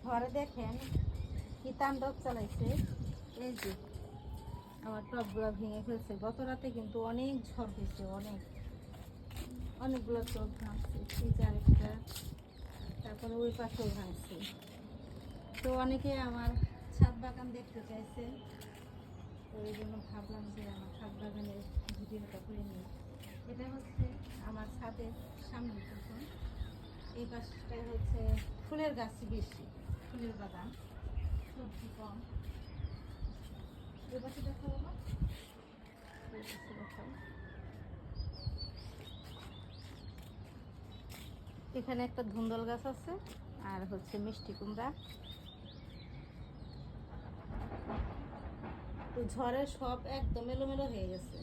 ঘরে দেখেন কি তাণ্ডব চালাইছে। এই যে আমার টবগুলো ভেঙে ফেলছে। গত রাতে কিন্তু অনেক ঝড় হয়েছে, অনেকগুলো টব ভাঙছে। এই যে আরেকটা, তারপরে ওই পাশেও ভাঙছে। তো অনেকে আমার ছাদ বাগান দেখতে চাইছে, তো এই জন্য ভাবলাম যে আমার ছাদ বাগানের ভিডিওটা করে নিই। এটা হচ্ছে আমার ছাদের সামনে তখন, এই পাশটায় হচ্ছে ফুলের গাছ বেশি, ফুলের বাগান, সবজি কম। এই পাশে দেখাবো না, এই পাশে দেখাবো। এখানে একটা ধুন্দল গাছ আছে আর হচ্ছে মিষ্টি কুমড়া। তো ঝড়ে সব একদম এলোমেলো হয়ে গেছে।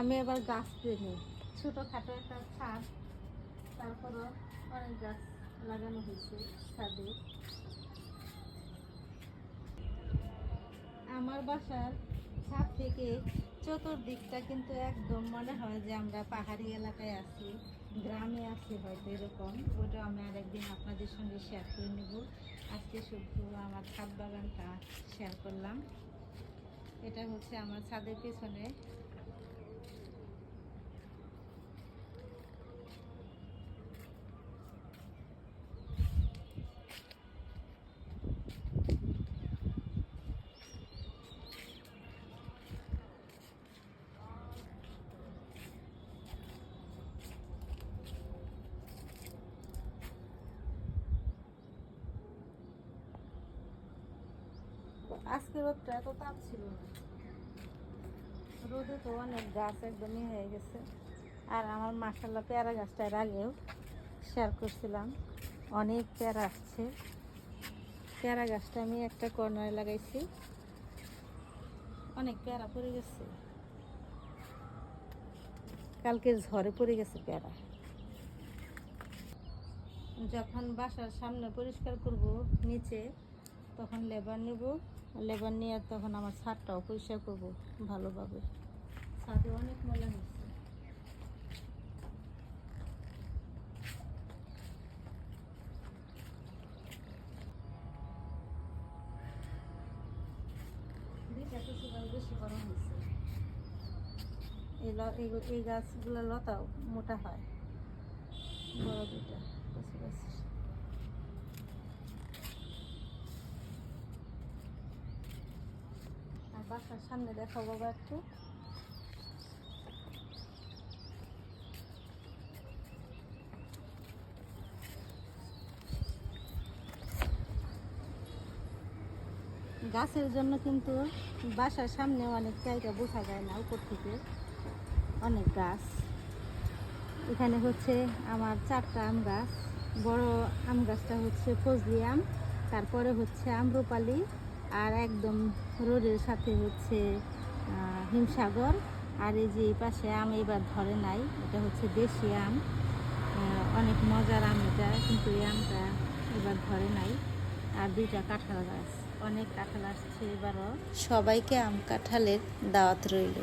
আমি এবার গাছ প্রেমী, ছোটোখাটো একটা ছাদ, তারপরও অনেক গাছ লাগানো হয়েছে ছাদে। আমার বাসার ছাদ থেকে চতুর্দিকটা কিন্তু একদম মনে হয় যে আমরা পাহাড়ি এলাকায় আছি, গ্রামে আছি হয়তো এরকম। ওটা আমি আরেকদিন আপনাদের সঙ্গে শেয়ার করে নেব। আজকে শুধু আমার ছাদ বাগানটা শেয়ার করলাম। এটা হচ্ছে আমার ছাদের পেছনে। আজকে রোদটা এত তাপ ছিল না, রোদে তো অনেক গাছ একদমই হয়ে গেছে। আর আমার মাশাআল্লাহ পেয়ারা গাছটার আগেও শেয়ার করছিলাম, অনেক পেয়ারা আসছে। পেয়ারা গাছটা আমি একটা কর্নারে লাগাইছি, অনেক পেয়ারা পড়ে গেছে, কালকে ঝড়ে পড়ে গেছে পেয়ারা। যখন বাসার সামনে পরিষ্কার করব নিচে, তখন লেবার নিব, লেবার নিয়ে তখন আমার ছাদটাও পরিষ্কার করব ভালোভাবে। ছাদে অনেক ময়লা হয়েছে। দুইটা কিছু বেশি গরম হয়েছে। এই গাছগুলো লতাও মোটা হয়, বড় দুইটা কচু গাছ। আর বাসার সামনে দেখাবো বাবা একটু। গাছের জন্য কিন্তু বাসার সামনে অনেক জায়গা বোঝা যায় না, উপর থেকে অনেক গাছ। এখানে হচ্ছে আমার 4টা আম গাছ। বড় আম গাছটা হচ্ছে ফজলি আম, তারপরে হচ্ছে আম্রপালি, আর একদম রোডের সাথে হচ্ছে হিমসাগর। আর এই যে এই পাশে আম এবার ধরে নাই, এটা হচ্ছে দেশি আম, অনেক মজার আম এটা, কিন্তু এই আমটা এবার ধরে নাই। আর 2টা কাঁঠাল গাছ, অনেক কাঁঠাল আসছে এবারও। সবাইকে আম কাঁঠালের দাওয়াত রইল।